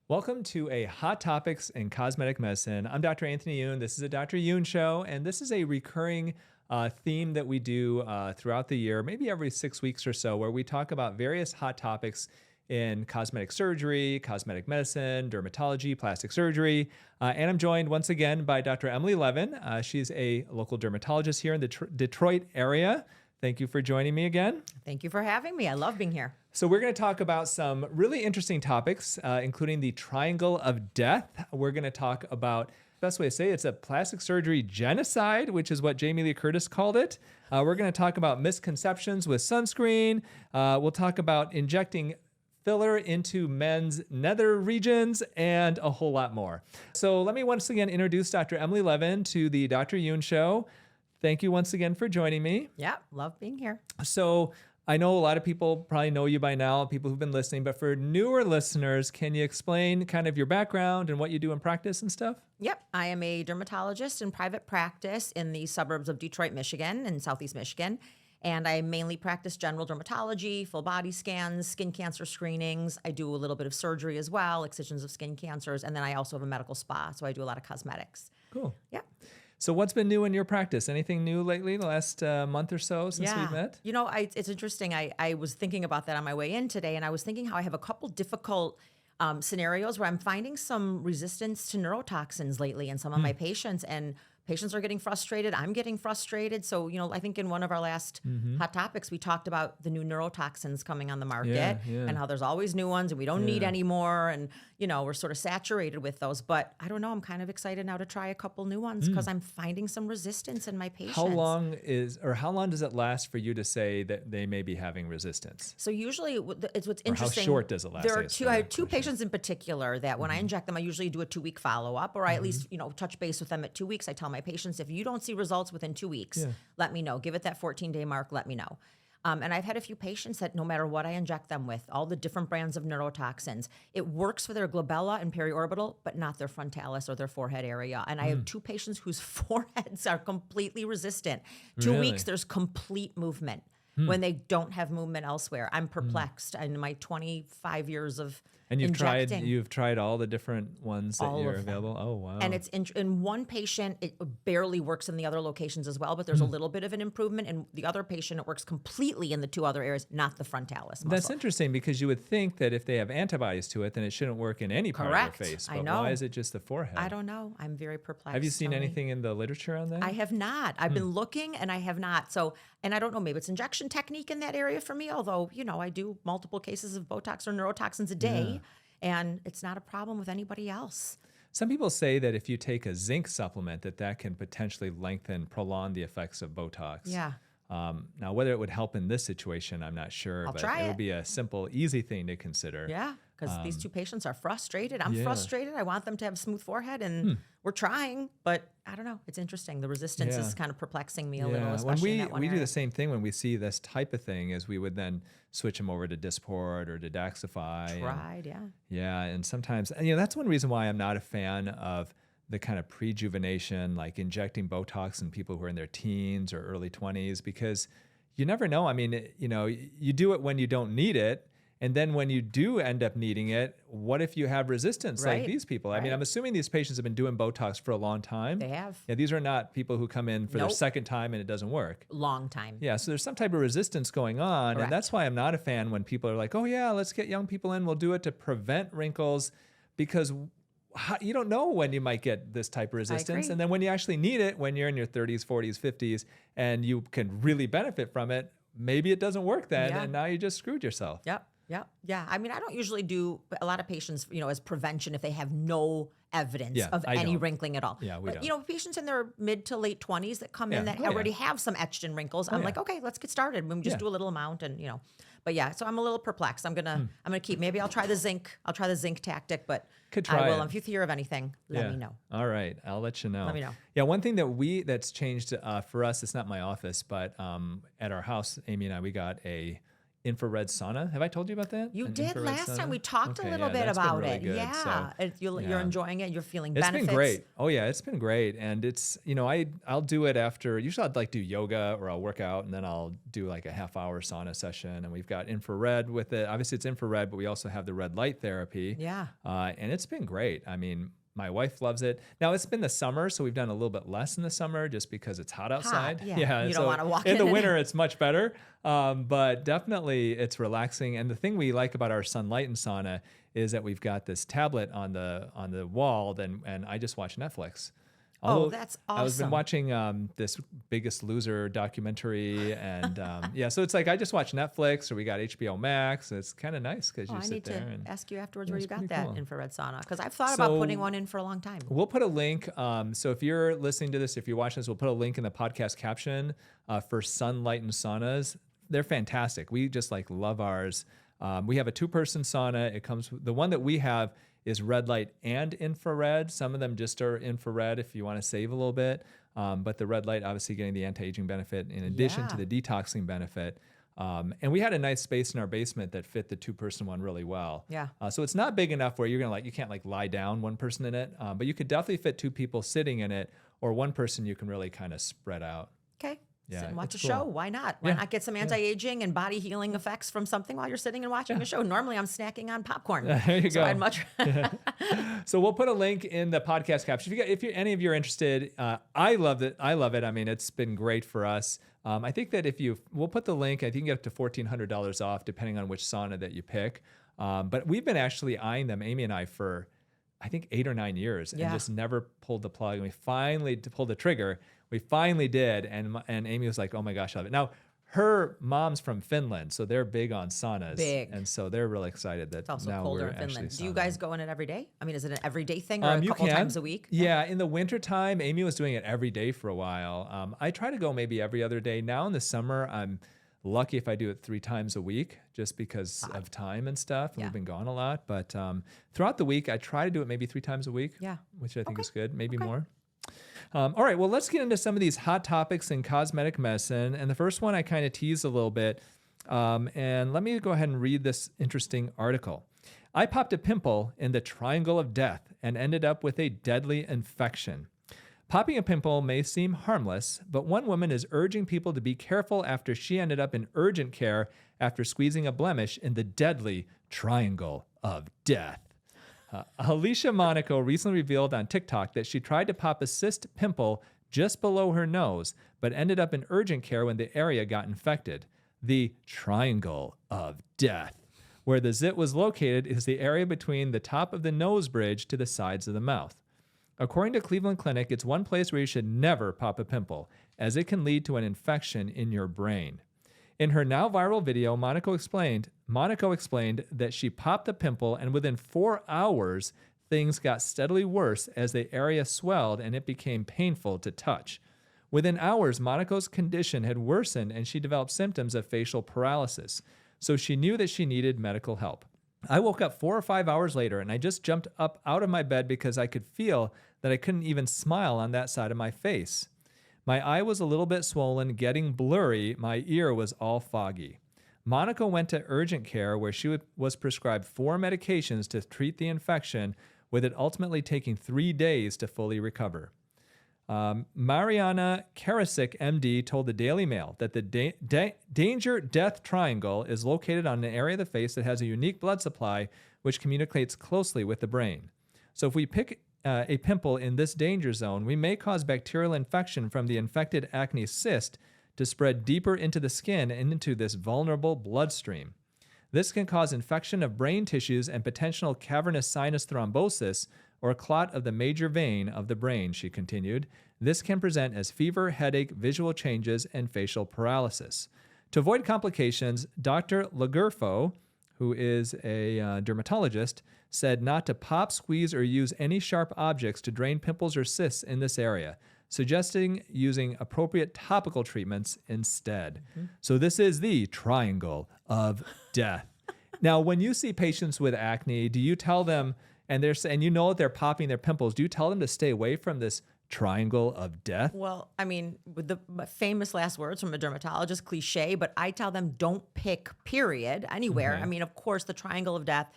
Welcome to a Hot Topics in Cosmetic Medicine. I'm Dr. Anthony Youn. This is a Doctor Youn Show, and this is a recurring theme that we do throughout the year, maybe every 6 weeks or so, where we talk about various hot topics in cosmetic surgery, cosmetic medicine, dermatology, plastic surgery. And I'm joined once again by Dr. Emily Levin. She's a local dermatologist here in the Detroit area. Thank you for joining me again. Thank you for having me. I love being here. So we're going to talk about some really interesting topics, including the triangle of death. We're going to talk about, best way to say it's a plastic surgery genocide, which is what Jamie Lee Curtis called it. We're going to talk about misconceptions with sunscreen. We'll talk about injecting filler into men's nether regions and a whole lot more. So let me once again introduce Dr. Emily Levin to the Dr. Youn Show. Thank you once again for joining me. Yeah, love being here. So I know a lot of people probably know you by now, people who've been listening, but for newer listeners, can you explain kind of your background and what you do in practice and stuff? Yep, I am a dermatologist in private practice in the suburbs of Detroit, Michigan, and Southeast Michigan. And I mainly practice general dermatology, full body scans, skin cancer screenings. I do a little bit of surgery as well, excisions of skin cancers. And then I also have a medical spa, so I do a lot of cosmetics. Cool. Yeah. So what's been new in your practice? Anything new lately, the last month or so since we've met? You know, it's interesting. I was thinking about that on my way in today, and I was thinking how I have a couple difficult scenarios where I'm finding some resistance to neurotoxins lately in some of my patients, and patients are getting frustrated. I'm getting frustrated. So, you know, I think in one of our last hot topics, we talked about the new neurotoxins coming on the market and how there's always new ones and we don't need any more. And, you know, we're sort of saturated with those. But I don't know. I'm kind of excited now to try a couple new ones because I'm finding some resistance in my patients. How long does it last for you to say that they may be having resistance? So usually it's what's interesting. How short does it last? I have two patients in particular that when I inject them, I usually do a 2-week follow-up, or I at least, you know, touch base with them at 2 weeks. I tell my patients, if you don't see results within 2 weeks, let me know. Give it that 14-day mark, let me know. And I've had a few patients that no matter what I inject them with, all the different brands of neurotoxins, it works for their glabella and periorbital, but not their frontalis or their forehead area. And I have two patients whose foreheads are completely resistant. 2 weeks, there's complete movement. When they don't have movement elsewhere. I'm perplexed in my 25 years of injecting. You've tried all the different ones that All are of them. available? Oh, wow. And it's in one patient, it barely works in the other locations as well, but there's a little bit of an improvement. In the other patient, it works completely in the two other areas, not the frontalis muscle. That's interesting because you would think that if they have antibodies to it, then it shouldn't work in any part of their face. But I know. why is it just the forehead? I don't know. I'm very perplexed. Have you seen Tony. anything in the literature on that? I have not. I've been looking and I have not. So, and I don't know, maybe it's injection technique in that area for me, although, you know, I do multiple cases of Botox or neurotoxins a day and it's not a problem with anybody else. Some people say that if you take a zinc supplement, that can potentially prolong the effects of Botox. Yeah. Now, whether it would help in this situation, I'm not sure. But try it it. would be a simple, easy thing to consider. Yeah, because these two patients are frustrated. I'm frustrated. I want them to have a smooth forehead, and we're trying, but I don't know. It's interesting. The resistance is kind of perplexing me a little, especially in that one we do area. the same thing when we see this type of thing, is we would then switch them over to Dysport or to Daxxify. Tried, Yeah, and sometimes, you know, that's one reason why I'm not a fan of the kind of prejuvenation, like injecting Botox in people who are in their teens or early 20s, because you never know. I mean, you know, you do it when you don't need it. And then when you do end up needing it, what if you have resistance like these people? I mean, I'm assuming these patients have been doing Botox for a long time. They have. Yeah, these are not people who come in for their second time and it doesn't work. Long time. Yeah, so there's some type of resistance going on. Correct. And that's why I'm not a fan when people are like, oh yeah, let's get young people in. We'll do it to prevent wrinkles, because you don't know when you might get this type of resistance. And then when you actually need it, when you're in your 30s, 40s, 50s, and you can really benefit from it, maybe it doesn't work then, and now you just screwed yourself. Yep. Yeah. I mean, I don't usually do a lot of patients, you know, as prevention if they have no evidence of any wrinkling at all. Yeah, we but, don't. you know, patients in their mid to late 20s that come in that already have some etched in wrinkles, I'm like, okay, let's get started. We just do a little amount and, you know. But yeah, so I'm a little perplexed. I'm gonna keep. Maybe I'll try the zinc. I'll try the zinc tactic, but I will. If you hear of anything, let me know. All right, I'll let you know. Let me know. Yeah, one thing that's changed for us. It's not my office, but at our house, Amy and I, we got a infrared sauna. Have I told you about that? You An did infrared last sauna? time. We talked Okay, a little yeah, bit that's been about really it. good. Yeah. So, You're enjoying it. You're feeling it's benefits. been great. Oh yeah, it's been great. And it's, I'll do it after, usually I'd like do yoga or I'll work out and then I'll do like a half-hour sauna session. And we've got infrared with it. Obviously it's infrared, but we also have the red light therapy. Yeah. And it's been great. I mean, my wife loves it. Now it's been the summer, so we've done a little bit less in the summer just because it's hot outside. Yeah. You don't want to walk in the in winter. It's much better, but definitely it's relaxing. And the thing we like about our sunlight and sauna is that we've got this tablet on the wall, and I just watch Netflix. That's I was been awesome. watching this Biggest Loser documentary, and so it's like I just watch Netflix, or we got HBO Max. It's kind of nice because you I sit need there to and ask you afterwards where it's you got pretty that cool. infrared sauna, because I've thought about putting one in for a long time. We'll put a link. So if you're listening to this, if you're watching this, we'll put a link in the podcast caption for Sunlight and Saunas. They're fantastic. We just love ours. We have a 2-person sauna. It comes, the one that we have is red light and infrared. Some of them just are infrared if you want to save a little bit. But the red light, obviously getting the anti-aging benefit in addition to the detoxing benefit. And we had a nice space in our basement that fit the 2-person one really well. Yeah. So it's not big enough where you can't lie down one person in it, but you could definitely fit 2 people sitting in it, or one person you can really kind of spread out. Okay. Yeah, Sit and watch a it's show. cool. Why not? Why not get some anti-aging and body healing effects from something while you're sitting and watching a show? Normally, I'm snacking on popcorn. There you so go. I'd much. So we'll put a link in the podcast caption. If any of you are interested, I love it. I mean, it's been great for us. I think that we'll put the link. I think you can get up to $1,400 off depending on which sauna that you pick. But we've been actually eyeing them, Amy and I, for I think 8 or 9 years, and just never pulled the plug. And we finally pulled the trigger. We finally did, and Amy was like, "Oh my gosh, I love it." Now, her mom's from Finland, so they're big on saunas. And so they're really excited that It's also now colder we're in Finland. actually Do you sauning. guys go in it every day? I mean, is it an everyday thing or a You couple can. times a week? Yeah, in the wintertime, Amy was doing it every day for a while. I try to go maybe every other day. Now in the summer, I'm lucky if I do it 3 times a week just because of time and stuff. And we've been gone a lot. But throughout the week, I try to do it maybe 3 times a week, which I think is good, maybe more. All right, well, let's get into some of these hot topics in cosmetic medicine. And the first one I kind of teased a little bit. And let me go ahead and read this interesting article. I popped a pimple in the triangle of death and ended up with a deadly infection. Popping a pimple may seem harmless, but one woman is urging people to be careful after she ended up in urgent care after squeezing a blemish in the deadly triangle of death. Alicia Monaco recently revealed on TikTok that she tried to pop a cyst pimple just below her nose, but ended up in urgent care when the area got infected. The triangle of death. Where the zit was located is the area between the top of the nose bridge to the sides of the mouth. According to Cleveland Clinic, it's one place where you should never pop a pimple, as it can lead to an infection in your brain. In her now viral video, Monaco explained that she popped the pimple, and within 4 hours, things got steadily worse as the area swelled and it became painful to touch. Within hours, Monaco's condition had worsened and she developed symptoms of facial paralysis, so she knew that she needed medical help. I woke up 4 or 5 hours later and I just jumped up out of my bed because I could feel that I couldn't even smile on that side of my face. My eye was a little bit swollen, getting blurry. My ear was all foggy. Monaco went to urgent care where she was prescribed 4 medications to treat the infection, with it ultimately taking 3 days to fully recover. Mariana Karasik, MD, told the Daily Mail that the danger-death triangle is located on an area of the face that has a unique blood supply which communicates closely with the brain. So if we pick a pimple in this danger zone, we may cause bacterial infection from the infected acne cyst to spread deeper into the skin and into this vulnerable bloodstream. This can cause infection of brain tissues and potential cavernous sinus thrombosis, or clot of the major vein of the brain, she continued. This can present as fever, headache, visual changes, and facial paralysis. To avoid complications, Dr. Lagerfo, who is a dermatologist, said not to pop, squeeze, or use any sharp objects to drain pimples or cysts in this area, suggesting using appropriate topical treatments instead. So this is the triangle of death. Now, when you see patients with acne, do you tell them, and you know that they're popping their pimples, do you tell them to stay away from this triangle of death? Well, I mean, with the famous last words from a dermatologist, cliche, but I tell them don't pick, period, anywhere. Okay. I mean, of course, the triangle of death,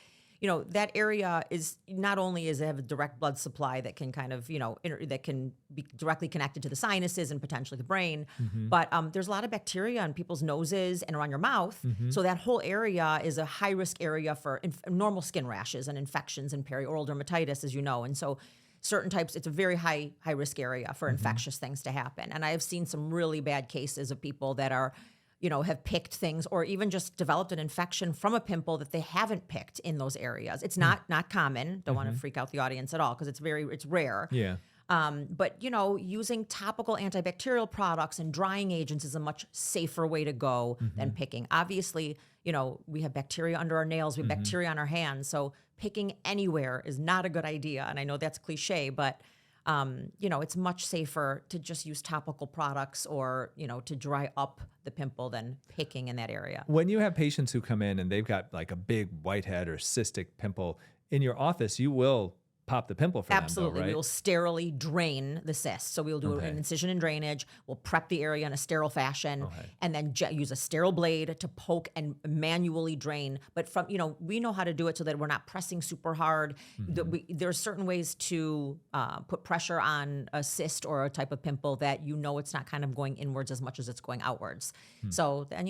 that area is not only is it have a direct blood supply that can kind of, that can be directly connected to the sinuses and potentially the brain, but there's a lot of bacteria on people's noses and around your mouth. So that whole area is a high risk area for normal skin rashes and infections and perioral dermatitis, as you know. And so certain types, it's a very high risk area for infectious things to happen. And I have seen some really bad cases of people that are, have picked things or even just developed an infection from a pimple that they haven't picked in those areas. It's not common. Don't want to freak out the audience at all because it's rare. Yeah. But using topical antibacterial products and drying agents is a much safer way to go than picking. Obviously, we have bacteria under our nails, we have bacteria on our hands. So picking anywhere is not a good idea. And I know that's cliche, but it's much safer to just use topical products or, to dry up the pimple than picking in that area. When you have patients who come in and they've got like a big whitehead or cystic pimple in your office, you will pop the pimple for Absolutely. them, though, right? We will sterilely drain the cyst. So we'll do an incision and drainage. We'll prep the area in a sterile fashion and then use a sterile blade to poke and manually drain. But from, we know how to do it so that we're not pressing super hard. There's certain ways to put pressure on a cyst or a type of pimple that it's not kind of going inwards as much as it's going outwards. So, and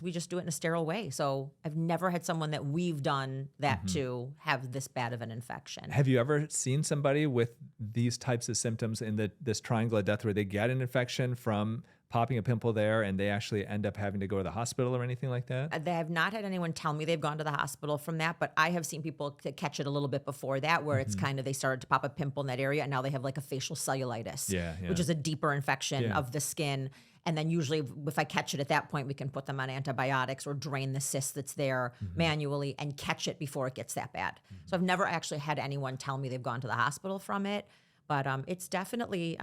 we just do it in a sterile way. So I've never had someone that we've done that to have this bad of an infection. Have you ever seen somebody with these types of symptoms in this triangle of death where they get an infection from popping a pimple there and they actually end up having to go to the hospital or anything like that? They have not had anyone tell me they've gone to the hospital from that, but I have seen people catch it a little bit before that where it's kind of they started to pop a pimple in that area and now they have like a facial cellulitis, which is a deeper infection of the skin. And then usually if I catch it at that point, we can put them on antibiotics or drain the cyst that's there manually and catch it before it gets that bad. So I've never actually had anyone tell me they've gone to the hospital from it. But it's definitely,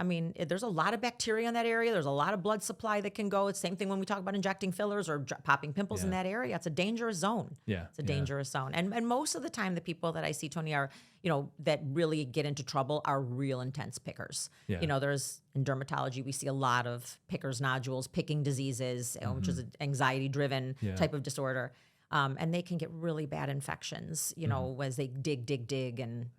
there's a lot of bacteria in that area. There's a lot of blood supply that can go. It's the same thing when we talk about injecting fillers or popping pimples in that area. It's a dangerous zone. Yeah. It's a dangerous zone. And most of the time, the people that I see, Tony, are, that really get into trouble are real intense pickers. Yeah. There's, in dermatology, we see a lot of pickers, nodules, picking diseases, which is an anxiety-driven type of disorder. And they can get really bad infections, as they dig, and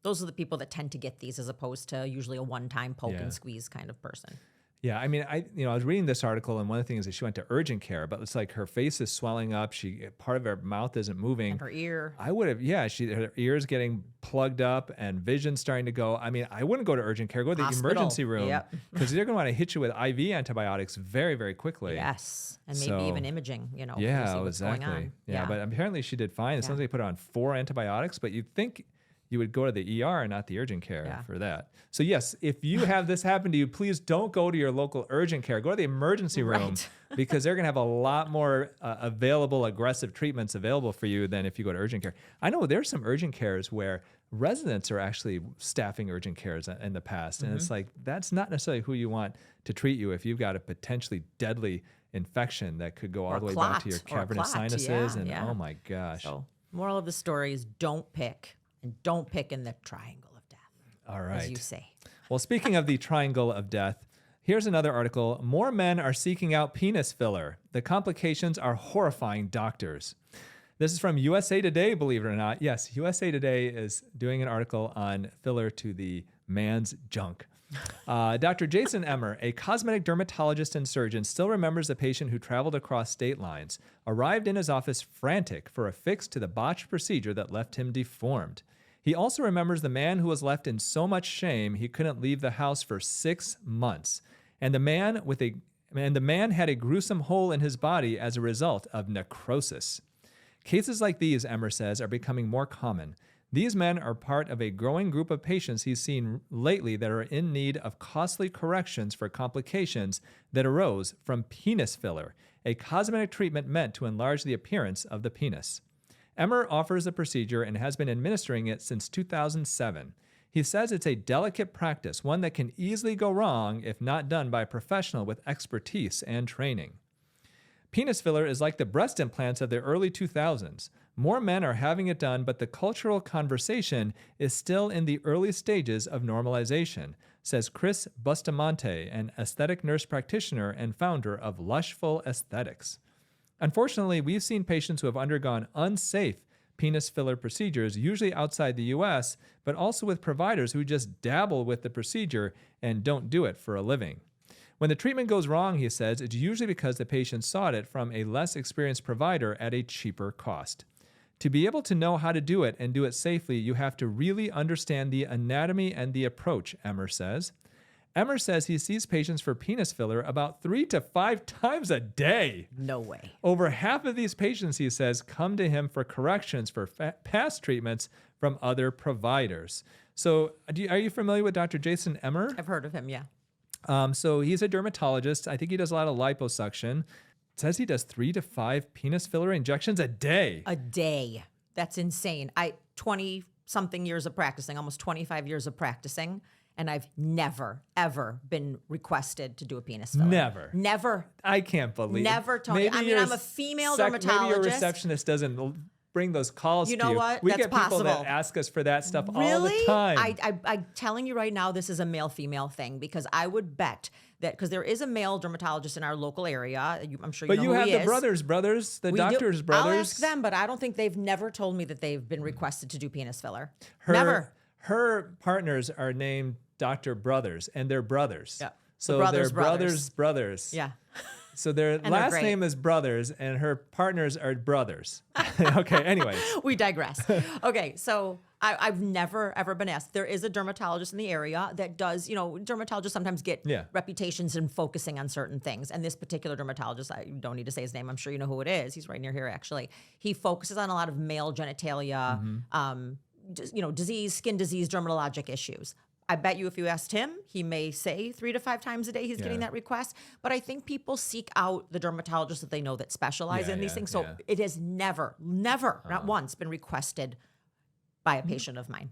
those are the people that tend to get these as opposed to usually a one-time poke and squeeze kind of person. Yeah, I was reading this article, and one of the things is she went to urgent care, but it's like her face is swelling up. Part of her mouth isn't moving. And her ear. I would have, her ear's getting plugged up and vision starting to go. I wouldn't go to urgent care. Go to the emergency room because they're going to want to hit you with IV antibiotics very, very quickly. Yes, and maybe even imaging. To see what's exactly. going on. Yeah, but apparently she did fine. It sounds like they put her on 4 antibiotics, but you'd think you would go to the ER and not the urgent care for that. So yes, if you have this happen to you, please don't go to your local urgent care. Go to the emergency room because they're going to have a lot more available aggressive treatments available for you than if you go to urgent care. I know there's some urgent cares where residents are actually staffing urgent cares in the past. And it's like, that's not necessarily who you want to treat you if you've got a potentially deadly infection that could go all the way down to your cavernous sinuses. Oh my gosh. So moral of the story is don't pick. And don't pick in the triangle of death. All right. As you say. Well, speaking of the triangle of death, here's another article. More men are seeking out penis filler. The complications are horrifying doctors. This is from USA Today, believe it or not. Yes, USA Today is doing an article on filler to the man's junk. Dr. Jason Emmer, a cosmetic dermatologist and surgeon, still remembers a patient who traveled across state lines, arrived in his office frantic for a fix to the botched procedure that left him deformed. He also remembers the man who was left in so much shame he couldn't leave the house for 6 months, and the man had a gruesome hole in his body as a result of necrosis. Cases like these, Emmer says, are becoming more common. These men are part of a growing group of patients he's seen lately that are in need of costly corrections for complications that arose from penis filler, a cosmetic treatment meant to enlarge the appearance of the penis. Emmer offers the procedure and has been administering it since 2007. He says it's a delicate practice, one that can easily go wrong if not done by a professional with expertise and training. Penis filler is like the breast implants of the early 2000s. More men are having it done, but the cultural conversation is still in the early stages of normalization, says Chris Bustamante, an aesthetic nurse practitioner and founder of Lushful Aesthetics. Unfortunately, we've seen patients who have undergone unsafe penis filler procedures, usually outside the US, but also with providers who just dabble with the procedure and don't do it for a living. When the treatment goes wrong, he says, it's usually because the patient sought it from a less experienced provider at a cheaper cost. To be able to know how to do it and do it safely, you have to really understand the anatomy and the approach, Emmer says. Emmer says he sees patients for penis filler about 3 to 5 times a day. No way. Over half of these patients, he says, come to him for corrections for past treatments from other providers. So are you familiar with Dr. Jason Emmer? I've heard of him, yeah. So he's a dermatologist. I think he does a lot of liposuction. It says he does 3 to 5 penis filler injections a day. A day. That's insane. 20-something years of practicing, almost 25 years of practicing. And I've never, ever been requested to do a penis filler. Never. I can't believe. Never, Tony. I mean, I'm a female dermatologist. Maybe your receptionist doesn't bring those calls to you. You know what? We That's get people possible. that ask us for that stuff Really? all the time. I'm telling you right now, this is a male-female thing because I would bet that because there is a male dermatologist in our local area. I'm sure you know who he is. But you have the brothers, the doctor's brothers. I'll ask them, but I don't think they've never told me that they've been requested to do penis filler. Never. Her partners are named Dr. Brothers, and they're brothers. Yeah. So they're brothers. Yeah. So their last name is Brothers, and her partners are brothers. Okay, anyways. We digress. Okay, so I've never, ever been asked. There is a dermatologist in the area that does, dermatologists sometimes get reputations in focusing on certain things. And this particular dermatologist, I don't need to say his name. I'm sure you know who it is. He's right near here, actually. He focuses on a lot of male genitalia, disease, skin disease, dermatologic issues. I bet you if you asked him, he may say 3 to 5 times a day he's getting that request. But I think people seek out the dermatologists that they know that specialize in these things. So it has never, not once, been requested by a patient of mine.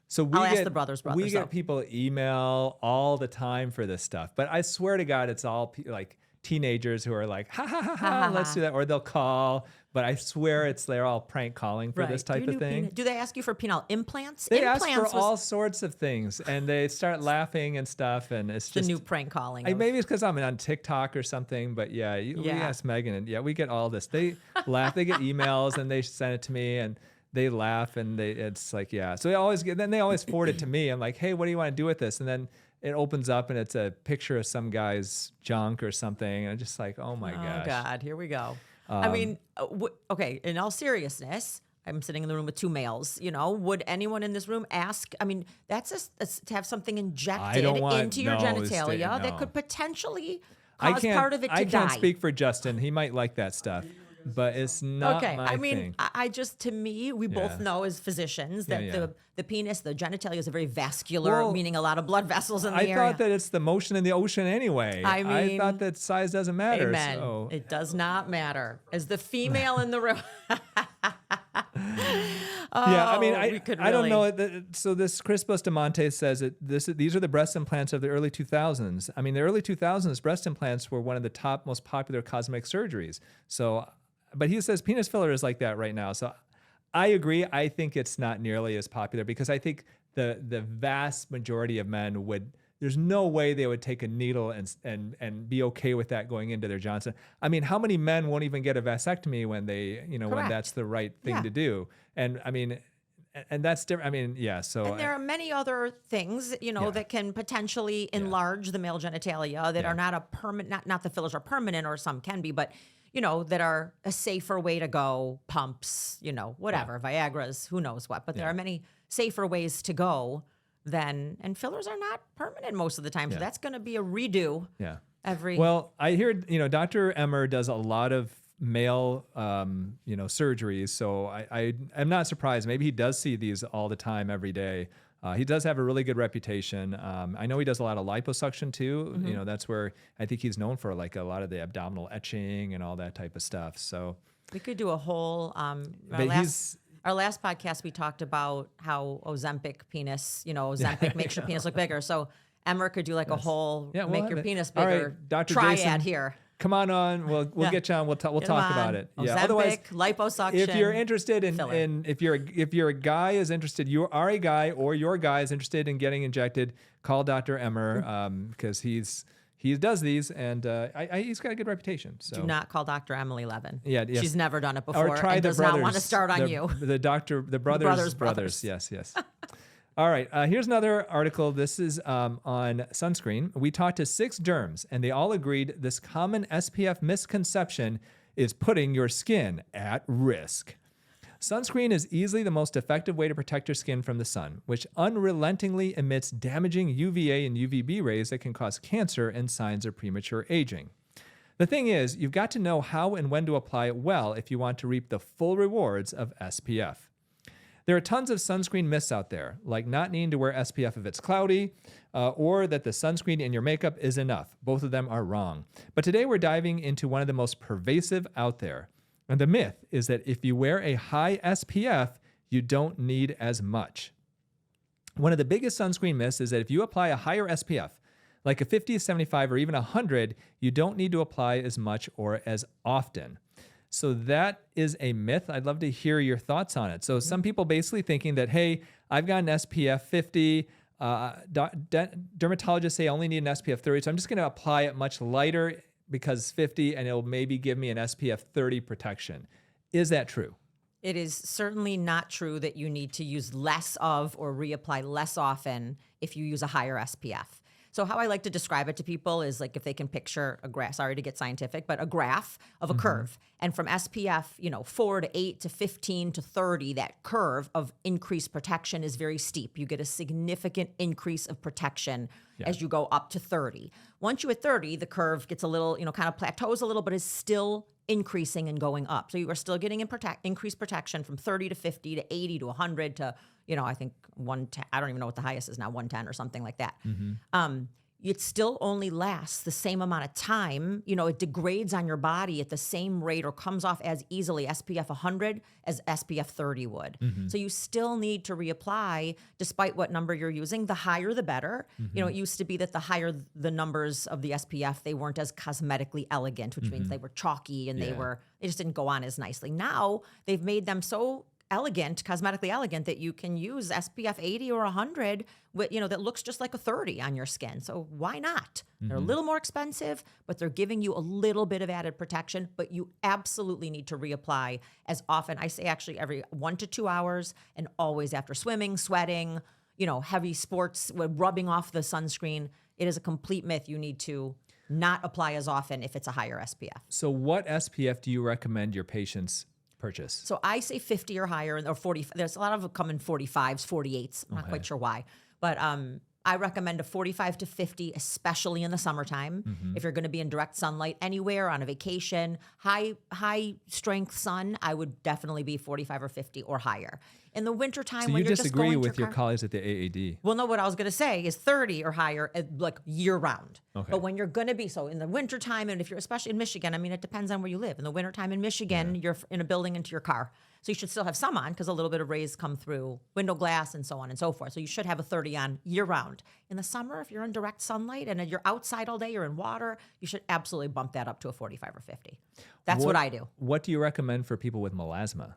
So I'll ask the brothers. We get people email all the time for this stuff. But I swear to God, it's all like teenagers who are like, ha, ha, ha, ha, let's do that. Or they'll call. But I swear they're all prank calling for this type of thing. Do they ask you for penile implants? They ask for all sorts of things, and they start laughing and stuff, and it's just the new prank calling. Maybe it's because I'm on TikTok or something, but we ask Megan, and we get all this. They laugh, they get emails, and they send it to me, and they laugh, and it's like, So they always forward it to me. I'm like, hey, what do you want to do with this? And then it opens up, and it's a picture of some guy's junk or something, and I'm just like, oh my gosh. Oh God, here we go. I mean, okay, in all seriousness, I'm sitting in the room with 2 males. Would anyone in this room ask? I mean, that's to have something injected into your genitalia that could potentially cause part of it to die. I can't speak for Justin. He might like that stuff. But it's not my thing. I just, to me, we both know as physicians that the penis, the genitalia is a very vascular, meaning a lot of blood vessels in the area. I thought that it's the motion in the ocean anyway. I thought that size doesn't matter. Amen. So. It does not matter. As the female in the room. I don't know. So this Chris Bustamante says that these are the breast implants of the early 2000s. I mean, the early 2000s, breast implants were one of the top most popular cosmetic surgeries. So, but he says penis filler is like that right now. So I agree. I think it's not nearly as popular because I think the vast majority of men there's no way they would take a needle and be okay with that going into their Johnson. I mean, how many men won't even get a vasectomy when they, when that's the right thing to do? And I mean, and that's different. I mean, so. And there are many other things, that can potentially enlarge the male genitalia that are not a permanent, not the fillers are permanent or some can be, but that are a safer way to go, pumps, whatever, Viagra's, who knows what. But there are many safer ways to go and fillers are not permanent most of the time. So that's going to be a redo. Yeah. Well, I hear, Dr. Emmer does a lot of male, surgeries. So I'm not surprised. Maybe he does see these all the time, every day. He does have a really good reputation. I know he does a lot of liposuction too. Mm-hmm. That's where I think he's known for like a lot of the abdominal etching and all that type of stuff. So we could do a whole, our last podcast, we talked about how Ozempic penis, Ozempic makes your penis look bigger. So Emmer could do like a whole make your penis bigger Dr. triad Jason, here. come on. We'll get you on. We'll talk about it. Yeah. Otherwise, liposuction. If you're interested in if you're a guy is interested, you are a guy or your guy is interested in getting injected, call Dr. Emmer because he does these and he's got a good reputation. So do not call Dr. Emily Levin. Yeah, yes. She's never done it before. Or try and the does brothers, not want to start on you. The brothers. Yes. All right, here's another article. This is on sunscreen. We talked to 6 derms, and they all agreed this common SPF misconception is putting your skin at risk. Sunscreen is easily the most effective way to protect your skin from the sun, which unrelentingly emits damaging UVA and UVB rays that can cause cancer and signs of premature aging. The thing is, you've got to know how and when to apply it well if you want to reap the full rewards of SPF. There are tons of sunscreen myths out there, like not needing to wear SPF if it's cloudy, or that the sunscreen in your makeup is enough. Both of them are wrong. But today we're diving into one of the most pervasive out there. And the myth is that if you wear a high SPF, you don't need as much. One of the biggest sunscreen myths is that if you apply a higher SPF, like a 50, 75, or even 100, you don't need to apply as much or as often. So that is a myth. I'd love to hear your thoughts on it. So some people basically thinking that, hey, I've got an SPF 50. Dermatologists say I only need an SPF 30. So I'm just going to apply it much lighter because 50 and it'll maybe give me an SPF 30 protection. Is that true? It is certainly not true that you need to use less of or reapply less often if you use a higher SPF. So how I like to describe it to people is like if they can picture a graph, sorry to get scientific, but a graph of a curve. And from SPF, 4 to 8 to 15 to 30, that curve of increased protection is very steep. You get a significant increase of protection as you go up to 30. Once you hit 30, the curve gets a little, kind of plateaus a little, but is still increasing and going up. So you are still getting increased protection from 30 to 50 to 80 to 100 to, I think 110, I don't even know what the highest is now, 110 or something like that. It still only lasts the same amount of time. It degrades on your body at the same rate or comes off as easily SPF 100 as SPF 30 would. So you still need to reapply despite what number you're using. The higher, the better. It used to be that the higher the numbers of the SPF, they weren't as cosmetically elegant, which means they were chalky and they just didn't go on as nicely. Now they've made them so elegant, cosmetically elegant, that you can use SPF 80 or 100 with, that looks just like a 30 on your skin. So why not? They're a little more expensive, but they're giving you a little bit of added protection, but you absolutely need to reapply as often. I say actually every 1 to 2 hours and always after swimming, sweating, heavy sports, rubbing off the sunscreen. It is a complete myth. You need to not apply as often if it's a higher SPF. So what SPF do you recommend your patients purchase? So I say 50 or higher, or 40. There's a lot of them come in 45s, 48s. I'm not quite sure why. But I recommend a 45 to 50, especially in the summertime. If you're going to be in direct sunlight anywhere, on a vacation, high strength sun, I would definitely be 45 or 50 or higher. In the wintertime, so when you're disagree just going with your colleagues at the AAD? Well, no, what I was going to say is 30 or higher, like year round. Okay. But when you're going to be, so in the wintertime, and if you're especially in Michigan, I mean, it depends on where you live. In the wintertime in Michigan, you're in a building into your car. So you should still have some on because a little bit of rays come through window glass and so on and so forth. So you should have a 30 on year round. In the summer, if you're in direct sunlight and you're outside all day, you're in water, you should absolutely bump that up to a 45 or 50. That's what I do. What do you recommend for people with melasma?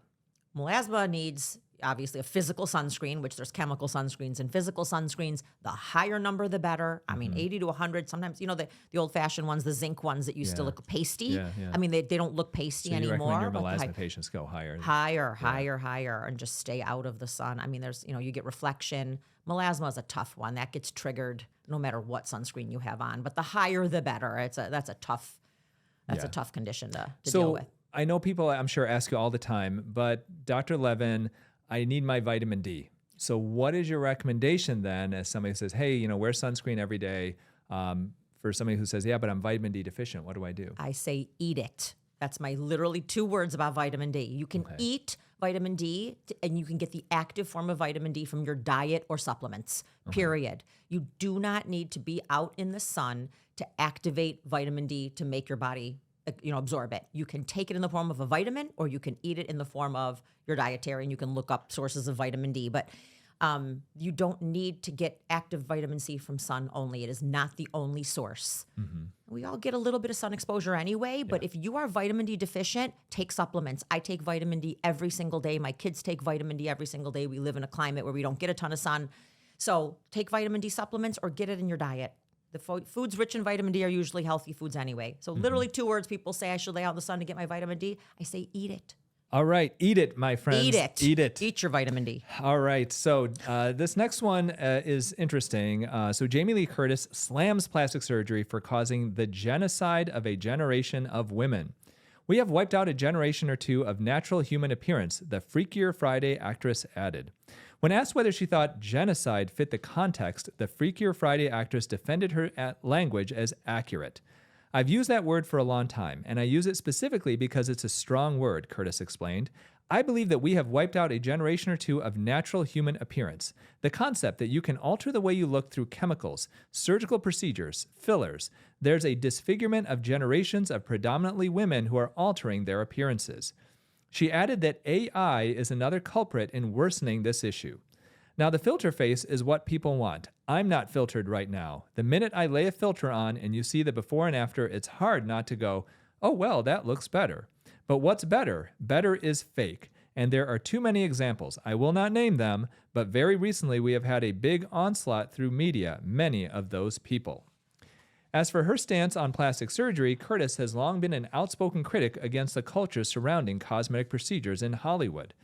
Melasma needs obviously a physical sunscreen, which there's chemical sunscreens and physical sunscreens. The higher number, the better. I mean, 80 to 100. Sometimes, the old-fashioned ones, the zinc ones that used to look pasty. I mean, they don't look pasty anymore. So you recommend your melasma patients go higher? Higher, and just stay out of the sun. I mean, there's, you get reflection. Melasma is a tough one. That gets triggered no matter what sunscreen you have on. But the higher, the better. That's a tough condition to deal with. I know people, I'm sure, ask you all the time, but Dr. Levin, I need my vitamin D. So what is your recommendation then as somebody who says, hey, wear sunscreen every day, for somebody who says, yeah, but I'm vitamin D deficient, what do I do? I say eat it. That's my literally 2 words about vitamin D. You can eat vitamin D and you can get the active form of vitamin D from your diet or supplements, period. You do not need to be out in the sun to activate vitamin D to make your body absorb it. You can take it in the form of a vitamin or you can eat it in the form of your dietary, and you can look up sources of vitamin D. But You don't need to get active vitamin C from sun only. It is not the only source. We all get a little bit of sun exposure anyway, but if you are vitamin D deficient, take supplements. I take vitamin D every single day. My kids take vitamin D every single day. We live in a climate where we don't get a ton of sun. So take vitamin D supplements or get it in your diet. The foods rich in vitamin D are usually healthy foods anyway. So literally 2 words people say I should lay out in the sun to get my vitamin D. I say eat it. All right. Eat it, my friends. Eat it. Eat it. Eat your vitamin D. All right. So this next one is interesting. So Jamie Lee Curtis slams plastic surgery for causing the genocide of a generation of women. We have wiped out a generation or two of natural human appearance, the Freakier Friday actress added. When asked whether she thought genocide fit the context, the Freakier Friday actress defended her language as accurate. I've used that word for a long time, and I use it specifically because it's a strong word, Curtis explained. I believe that we have wiped out a generation or two of natural human appearance. The concept that you can alter the way you look through chemicals, surgical procedures, fillers. There's a disfigurement of generations of predominantly women who are altering their appearances. She added that AI is another culprit in worsening this issue. Now, the filter face is what people want. I'm not filtered right now. The minute I lay a filter on and you see the before and after, it's hard not to go, oh, well, that looks better. But what's better? Better is fake. And there are too many examples. I will not name them, but very recently we have had a big onslaught through media, many of those people. As for her stance on plastic surgery, Curtis has long been an outspoken critic against the culture surrounding cosmetic procedures in Hollywood.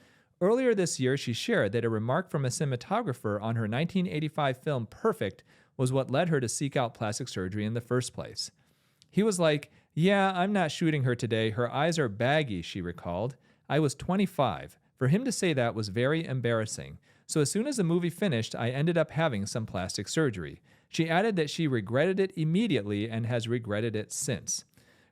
Earlier this year, she shared that a remark from a cinematographer on her 1985 film Perfect was what led her to seek out plastic surgery in the first place. He was like, yeah, I'm not shooting her today. Her eyes are baggy, she recalled. I was 25. For him to say that was very embarrassing. So as soon as the movie finished, I ended up having some plastic surgery. She added that she regretted it immediately and has regretted it since.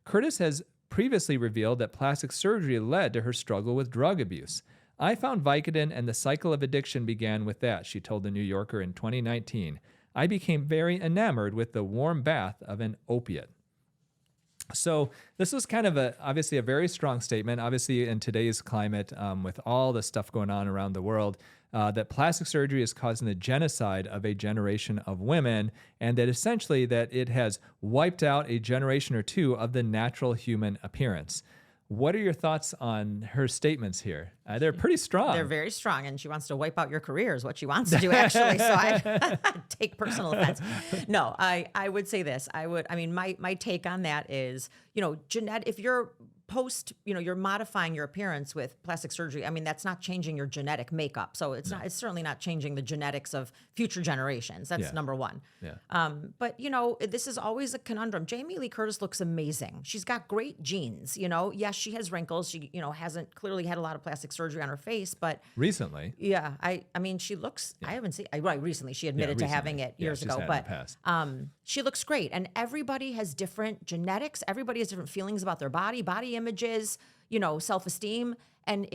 Curtis has previously revealed that plastic surgery led to her struggle with drug abuse. I found Vicodin and the cycle of addiction began with that, she told The New Yorker in 2019. I became very enamored with the warm bath of an opiate. So this was kind of obviously a very strong statement, obviously in today's climate with all the stuff going on around the world, that plastic surgery is causing the genocide of a generation of women, and that essentially that it has wiped out a generation or two of the natural human appearance. What are your thoughts on her statements here? They're pretty strong. They're very strong, and she wants to wipe out your career is what she wants to do, actually. So I take personal offense. No, I would say this. My take on that is, if you're you're modifying your appearance with plastic surgery. I mean, that's not changing your genetic makeup. So it's certainly not changing the genetics of future generations. That's number one. Yeah. But this is always a conundrum. Jamie Lee Curtis looks amazing. She's got great genes. Yes, she has wrinkles. She, hasn't clearly had a lot of plastic surgery on her face, but recently. Yeah. she looks, I haven't seen, recently she admitted to having it years ago, but she looks great. And everybody has different genetics. Everybody has different feelings about their body images, self-esteem. And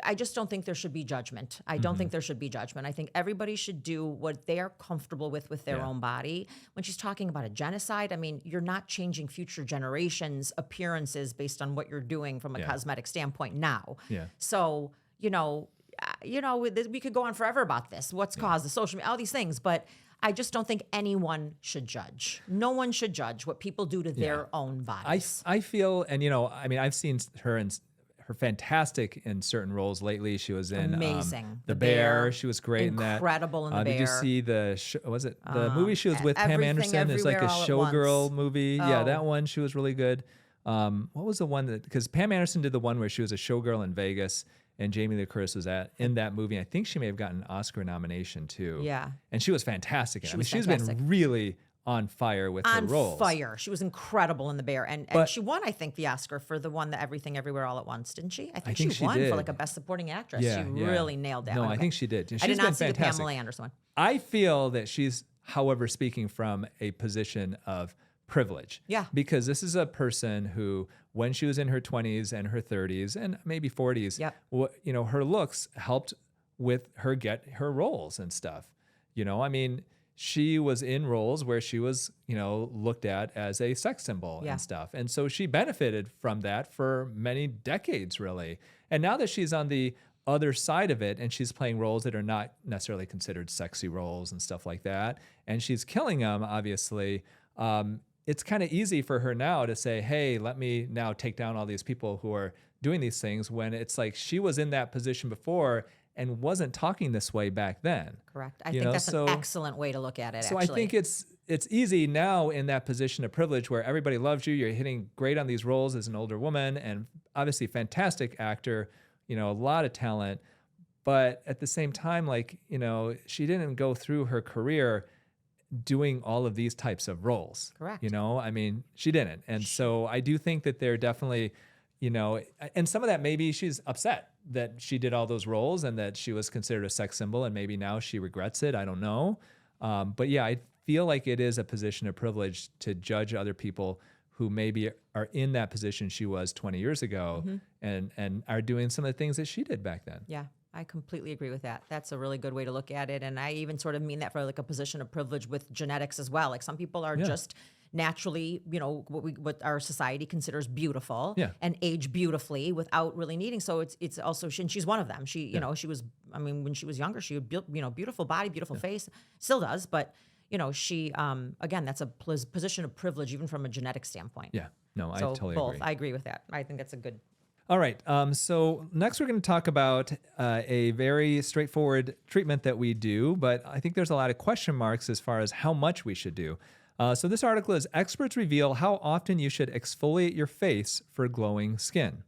I just don't think there should be judgment. I don't think there should be judgment. I think everybody should do what they are comfortable with their own body. When she's talking about a genocide, you're not changing future generations' appearances based on what you're doing from a cosmetic standpoint now. Yeah. So, we could go on forever about this. What's caused the social media, all these things, but I just don't think anyone should judge. No one should judge what people do to their own bodies. I feel, and I've seen her in her fantastic in certain roles lately. She was in amazing. The Bear. She was great Incredible in The Bear. Did you see the movie she was with Pam Anderson? It's like a showgirl movie. Oh. Yeah, that one. She was really good. What was the one because Pam Anderson did the one where she was a showgirl in Vegas. And Jamie Lee Curtis was in that movie. I think she may have gotten an Oscar nomination too. Yeah. And she was fantastic. She's been really on fire with her roles. On fire. She was incredible in The Bear. And she won, I think, the Oscar for the one, the Everything Everywhere All at Once, didn't she? I think she won for like a Best Supporting Actress. Yeah, she really nailed that. No, I think she did. I did not see the Pamela Anderson one. I feel that she's, however, speaking from a position of privilege. Yeah. Because this is a person who, when she was in her 20s and her 30s and maybe 40s, her looks helped with her get her roles and stuff. She was in roles where she was, looked at as a sex symbol and stuff. And so she benefited from that for many decades, really. And now that she's on the other side of it, and she's playing roles that are not necessarily considered sexy roles and stuff like that, and she's killing them, obviously, it's kind of easy for her now to say, hey, let me now take down all these people who are doing these things, when it's like she was in that position before and wasn't talking this way back then. Correct. I think that's an excellent way to look at it, So actually. I think it's easy now in that position of privilege where everybody loves you, you're hitting great on these roles as an older woman, and obviously fantastic actor, a lot of talent. But at the same time, like, she didn't go through her career doing all of these types of roles. Correct. I mean, she didn't. And so I do think that they're definitely, and some of that, maybe she's upset that she did all those roles and that she was considered a sex symbol, and maybe now she regrets it. I don't know. But yeah, I feel like it is a position of privilege to judge other people who maybe are in that position she was 20 years ago, and are doing some of the things that she did back then. Yeah, I completely agree with that. That's a really good way to look at it. And I even sort of mean that for like a position of privilege with genetics as well. Like some people are just naturally, what our society considers beautiful and age beautifully without really needing. So it's also, and she's one of them. She, she was, when she was younger, she had, beautiful body, beautiful face, still does, but she, again, that's a position of privilege, even from a genetic standpoint. Yeah, no, I So totally both. agree. I agree with that. I think that's a good. All right. So next we're going to talk about a very straightforward treatment that we do, but I think there's a lot of question marks as far as how much we should do. So this article is Experts Reveal How Often You Should Exfoliate Your Face for Glowing Skin.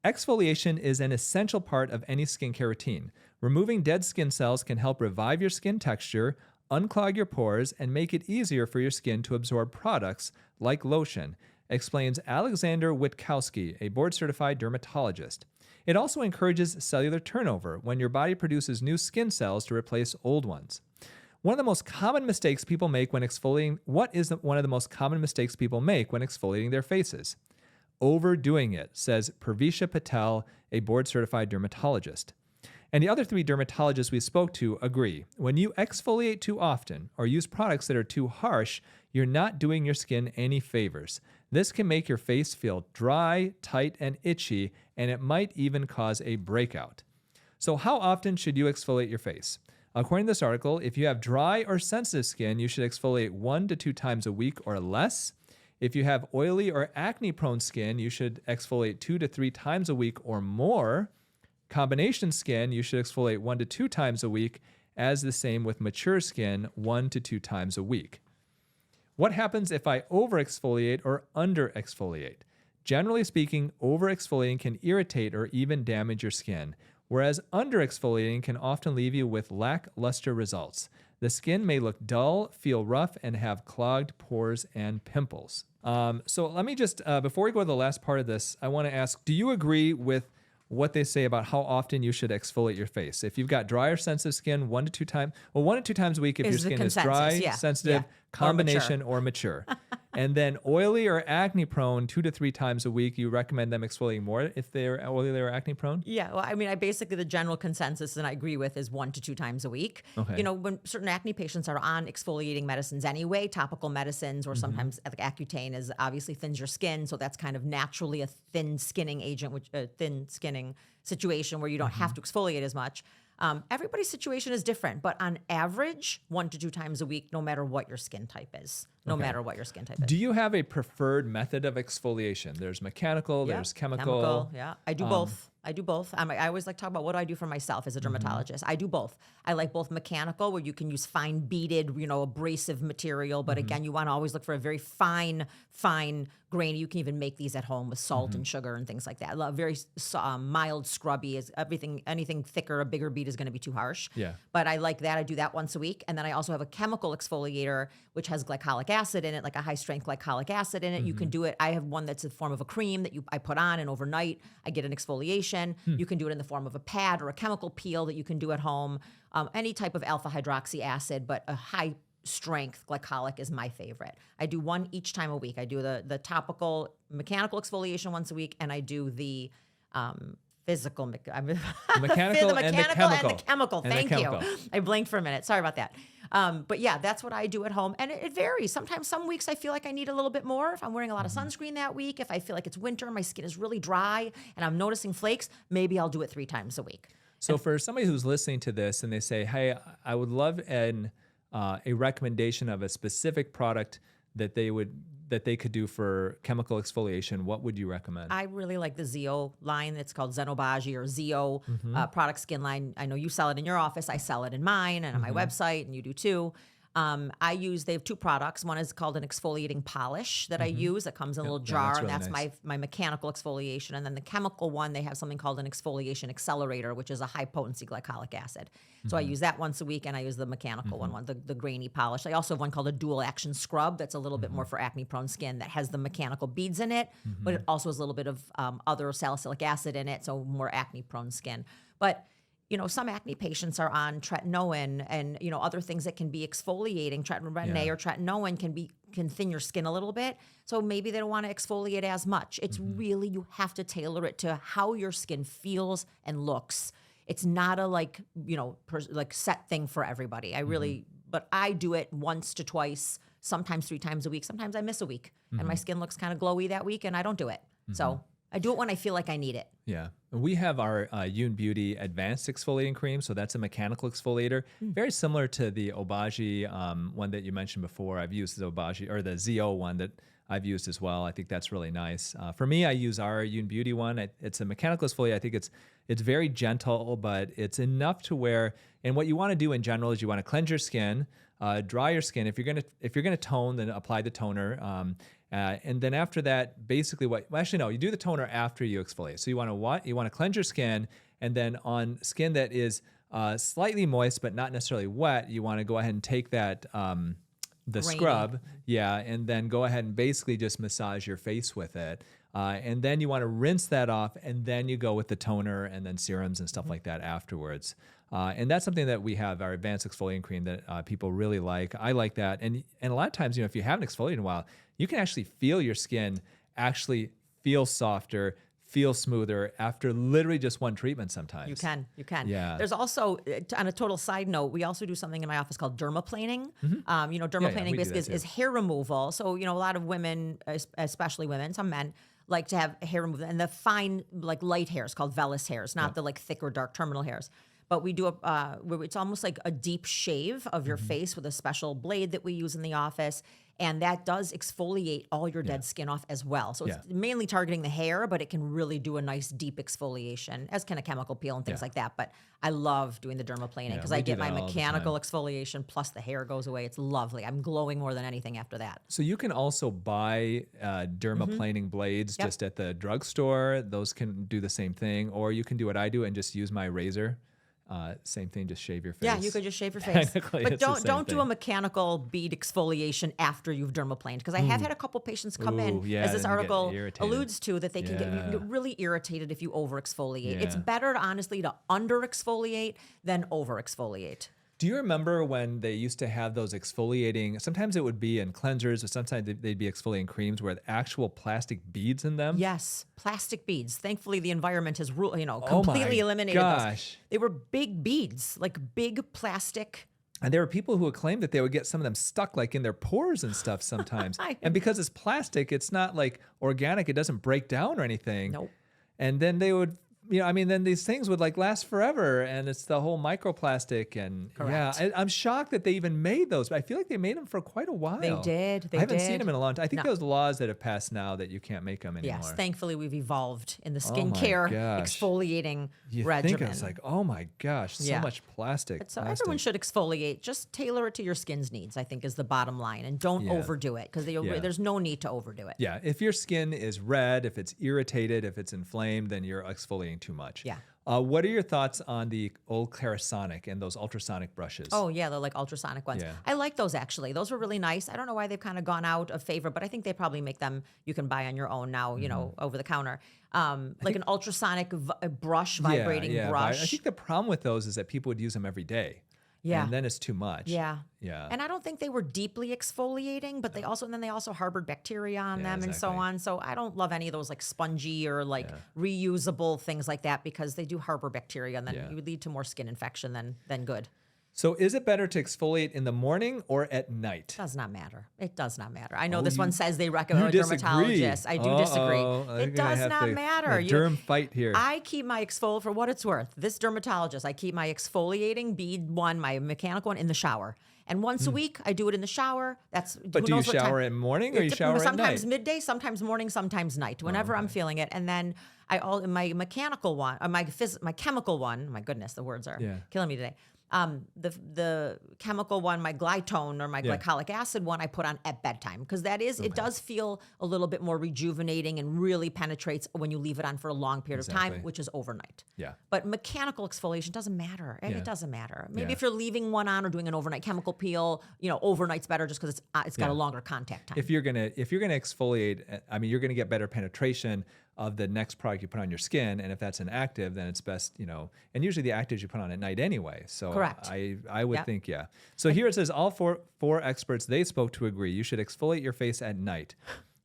Exfoliation is an essential part of any skincare routine. Removing dead skin cells can help revive your skin texture, unclog your pores, and make it easier for your skin to absorb products like lotion, explains Alexander Witkowski, a board-certified dermatologist. It also encourages cellular turnover when your body produces new skin cells to replace old ones. One of the most common mistakes people make when exfoliating, one of the most common mistakes people make when exfoliating their faces? Overdoing it, says Pravisha Patel, a board-certified dermatologist. And the other 3 dermatologists we spoke to agree. When you exfoliate too often or use products that are too harsh, you're not doing your skin any favors. This can make your face feel dry, tight, and itchy, and it might even cause a breakout. So how often should you exfoliate your face? According to this article, if you have dry or sensitive skin, you should exfoliate 1 to 2 times a week or less. If you have oily or acne-prone skin, you should exfoliate 2 to 3 times a week or more. Combination skin, you should exfoliate 1 to 2 times a week, as the same with mature skin, 1 to 2 times a week. What happens if I over-exfoliate or under-exfoliate? Generally speaking, over-exfoliating can irritate or even damage your skin, whereas under-exfoliating can often leave you with lackluster results. The skin may look dull, feel rough, and have clogged pores and pimples. So let me just, before we go to the last part of this, I want to ask, do you agree with what they say about how often you should exfoliate your face? If you've got dry or sensitive skin, 1 to 2 times, 1 to 2 times a week if your skin is dry, sensitive, combination, or mature. And then oily or acne prone, 2 to 3 times a week. You recommend them exfoliating more if they're oily or acne prone? Yeah, well, I basically the general consensus, and I agree with, is 1 to 2 times a week. Okay. When certain acne patients are on exfoliating medicines anyway, topical medicines, or sometimes like Accutane is obviously thins your skin, so that's kind of naturally a thin skinning agent, which a thin skinning situation where you don't have to exfoliate as much. Everybody's situation is different, but on average, 1 to 2 times a week, no matter what your skin type is. Do you have a preferred method of exfoliation? There's mechanical, there's chemical. Yeah, I do both. I always like to talk about what do I do for myself as a dermatologist. I do both. I like both mechanical, where you can use fine beaded, abrasive material, but again, you want to always look for a very fine grain. You can even make these at home with salt and sugar and things like that. Very mild scrubby. Anything thicker, a bigger bead is going to be too harsh. Yeah. But I like that. I do that once a week. And then I also have a chemical exfoliator, which has glycolic acid in it, like a high strength glycolic acid in it. You can do it. I have one that's in the form of a cream that I put on, and overnight I get an exfoliation. You can do it in the form of a pad or a chemical peel that you can do at home. Any type of alpha hydroxy acid, but a high strength glycolic is my favorite. I do one each time a week. I do the topical mechanical exfoliation once a week, and I do the physical, Mechanical and the chemical. Thank you. chemical. I blinked for a minute. Sorry about that. But yeah, that's what I do at home. And it varies. Sometimes some weeks I feel like I need a little bit more. If I'm wearing a lot of sunscreen that week, if I feel like it's winter, my skin is really dry and I'm noticing flakes, maybe I'll do it 3 times a week. So for somebody who's listening to this and they say, hey, I would love a recommendation of a specific product that they could do for chemical exfoliation, what would you recommend? I really like the Zeo line. It's called Zenobaji or Zeo product skin line. I know you sell it in your office. I sell it in mine and on my website, and you do too. They have two products. One is called an exfoliating polish that I use that comes in a little jar, that's really and that's nice. my mechanical exfoliation. And then the chemical one, they have something called an exfoliation accelerator, which is a high potency glycolic acid. So I use that once a week, and I use the mechanical one, the grainy polish. I also have one called a dual action scrub that's a little bit more for acne prone skin that has the mechanical beads in it, but it also has a little bit of other salicylic acid in it, so more acne prone skin. But some acne patients are on tretinoin and, other things that can be exfoliating. Tretinoin or tretinoin can thin your skin a little bit. So maybe they don't want to exfoliate as much. It's really, you have to tailor it to how your skin feels and looks. It's not a set thing for everybody. But I do it once to twice, sometimes 3 times a week. Sometimes I miss a week and my skin looks kind of glowy that week and I don't do it. So I do it when I feel like I need it. Yeah. We have our Youn Beauty Advanced Exfoliating Cream. So that's a mechanical exfoliator. Very similar to the Obagi one that you mentioned before. I've used the Obagi or the Zeo one that I've used as well. I think that's really nice. For me, I use our Youn Beauty one. It's a mechanical exfoliator. I think it's very gentle, but it's enough to where, and what you want to do in general is you want to cleanse your skin, dry your skin. If you're gonna tone, then apply the toner. And then after that, basically you do the toner after you exfoliate. So you want to cleanse your skin, and then on skin that is slightly moist but not necessarily wet, you want to go ahead and take that the Grainy. scrub, and then go ahead and basically just massage your face with it. And then you want to rinse that off, and then you go with the toner and then serums and stuff like that afterwards. And that's something that we have, our advanced exfoliating cream, that people really like. I like that. And a lot of times, if you haven't exfoliated in a while, you can actually feel your skin actually feel softer, feel smoother after literally just one treatment sometimes. You can. Yeah. There's also, on a total side note, we also do something in my office called dermaplaning. Dermaplaning we do basically that is hair removal. So, a lot of women, especially women, some men, like to have hair removal. And the fine, light hairs called vellus hairs, not the thick or dark terminal hairs. But we do it's almost like a deep shave of your face with a special blade that we use in the office. And that does exfoliate all your dead skin off as well. So it's mainly targeting the hair, but it can really do a nice deep exfoliation, as can a chemical peel and things like that. But I love doing the dermaplaning because I get my mechanical exfoliation plus the hair goes away. It's lovely. I'm glowing more than anything after that. So you can also buy dermaplaning blades just at the drugstore. Those can do the same thing. Or you can do what I do and just use my razor. Same thing, just shave your face. Yeah, you could just shave your face. Technically, but it's the same don't do a thing. mechanical bead exfoliation after you've dermaplaned, because I have had a couple patients come in, as this then you get article irritated. alludes to, that they can get really irritated if you over exfoliate. It's better, honestly, to under exfoliate than over exfoliate. Do you remember when they used to have those exfoliating, sometimes it would be in cleansers, or sometimes they'd be exfoliating creams with actual plastic beads in them? Yes, plastic beads. Thankfully, the environment has completely eliminated gosh. those. They were big beads, like big plastic. And there were people who would claim that they would get some of them stuck in their pores and stuff sometimes. And because it's plastic, it's not organic, it doesn't break down or anything. Nope. And then they would, then these things would last forever, and it's the whole microplastic. And Correct. I'm shocked that they even made those, but I feel like they made them for quite a while. They did. I haven't seen them in a long time. I think No. those laws that have passed now that you can't make them anymore. Yes, thankfully we've evolved in the Oh my skincare gosh. exfoliating You regimen. think it's oh my gosh, so much plastic. So plastic. everyone should exfoliate. Just tailor it to your skin's needs, I think, is the bottom line. And don't overdo it, because there's no need to overdo it. Yeah, if your skin is red, if it's irritated, if it's inflamed, then you're exfoliating too much. Yeah. What are your thoughts on the old Clarisonic and those ultrasonic brushes? Oh, yeah, the ultrasonic ones. Yeah. I like those, actually. Those were really nice. I don't know why they've kind of gone out of favor, but I think they probably make them, you can buy on your own now, over the counter. An ultrasonic brush, vibrating brush. I think the problem with those is that people would use them every day. Yeah. And then it's too much. Yeah. Yeah. And I don't think they were deeply exfoliating, but they also harbored bacteria on them and so exactly. on. So I don't love any of those spongy or reusable things like that, because they do harbor bacteria, and then you would lead to more skin infection than good. So is it better to exfoliate in the morning or at night? Does not matter. It does not matter. I know Oh, this one says they recommend a dermatologist. I do disagree. It does not matter. A derm fight here. I keep my exfoliating, for what it's worth, this dermatologist, I keep my exfoliating bead one, my mechanical one, in the shower. And once a week, I do it in the shower. But do you shower in morning or you shower at night? Sometimes midday, sometimes morning, sometimes night, whenever I'm feeling it. And then my mechanical one, my chemical one, my goodness, the words are killing me today. The chemical one, my glytone or my glycolic acid one, I put on at bedtime because it does feel a little bit more rejuvenating and really penetrates when you leave it on for a long period of time, which is overnight. Yeah. But mechanical exfoliation doesn't matter. It doesn't matter. Maybe if you're leaving one on or doing an overnight chemical peel, overnight's better just because it's got a longer contact time. If you're gonna exfoliate, I mean, you're gonna get better penetration of the next product you put on your skin, and if that's an active, then it's best, and usually the actives you put on at night anyway. So correct. I would think, So here it says all four experts they spoke to agree you should exfoliate your face at night.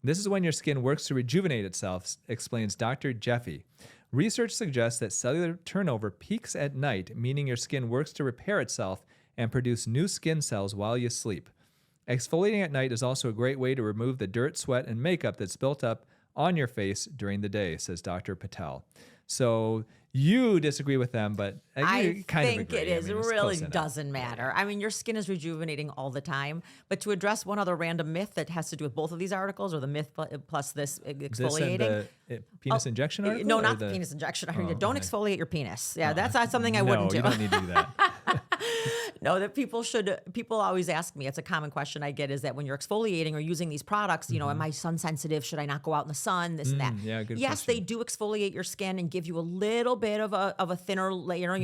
This is when your skin works to rejuvenate itself, explains Dr. Jeffy. Research suggests that cellular turnover peaks at night, meaning your skin works to repair itself and produce new skin cells while you sleep. Exfoliating at night is also a great way to remove the dirt, sweat, and makeup that's built up on your face during the day, says Dr. Patel. So you disagree with them, but I kind of agree. It is. It really doesn't matter. I mean, your skin is rejuvenating all the time. But to address one other random myth that has to do with both of these articles, or the myth plus this exfoliating. This and the penis injection article? No, not the penis injection. Don't exfoliate your penis. Yeah, that's not something I wouldn't do. No, you don't need to do that. No, that people always ask me, it's a common question I get, is that when you're exfoliating or using these products, am I sun sensitive? Should I not go out in the sun? This and that. Yeah, good yes, question. they do exfoliate your skin and give you a little bit of a thinner layer,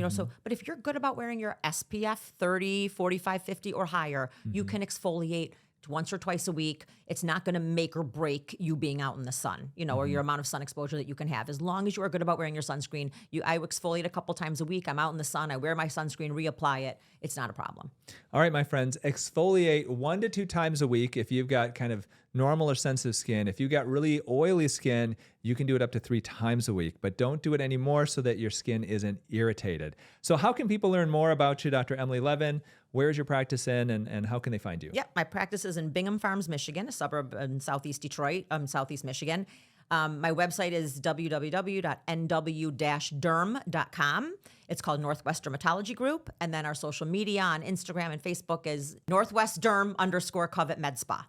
but if you're good about wearing your SPF 30, 45, 50 or higher, you can exfoliate once or twice a week. It's not going to make or break you being out in the sun, or your amount of sun exposure that you can have. As long as you are good about wearing your sunscreen, I exfoliate a couple times a week. I'm out in the sun. I wear my sunscreen, reapply it. It's not a problem. All right, my friends, exfoliate 1 to 2 times a week if you've got kind of normal or sensitive skin. If you've got really oily skin, you can do it up to 3 times a week, but don't do it anymore so that your skin isn't irritated. So how can people learn more about you, Dr. Emily Levin? Where's your practice in, and how can they find you? Yep, my practice is in Bingham Farms, Michigan, a suburb in southeast Detroit, southeast Michigan. My website is www.nw-derm.com. It's called Northwest Dermatology Group. And then our social media on Instagram and Facebook is NorthwestDerm_Covet Med Spa.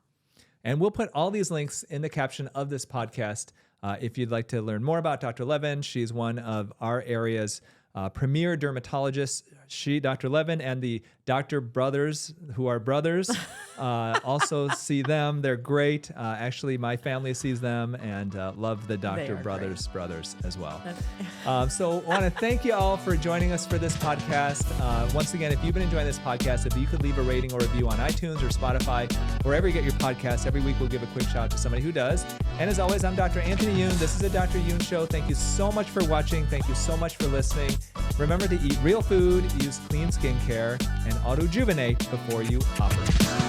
And we'll put all these links in the caption of this podcast. If you'd like to learn more about Dr. Levin, she's one of our area's premier dermatologists. She, Dr. Levin, and the Dr. Brothers, who are brothers, also see them. They're great. Actually, my family sees them and love the Dr. Brothers as well. So I want to thank you all for joining us for this podcast. Once again, if you've been enjoying this podcast, if you could leave a rating or review on iTunes or Spotify, wherever you get your podcasts, every week we'll give a quick shout out to somebody who does. And as always, I'm Dr. Anthony Youn. This is the Doctor Youn Show. Thank you so much for watching. Thank you so much for listening. Remember to eat real food, use clean skincare, and auto-rejuvenate before you operate.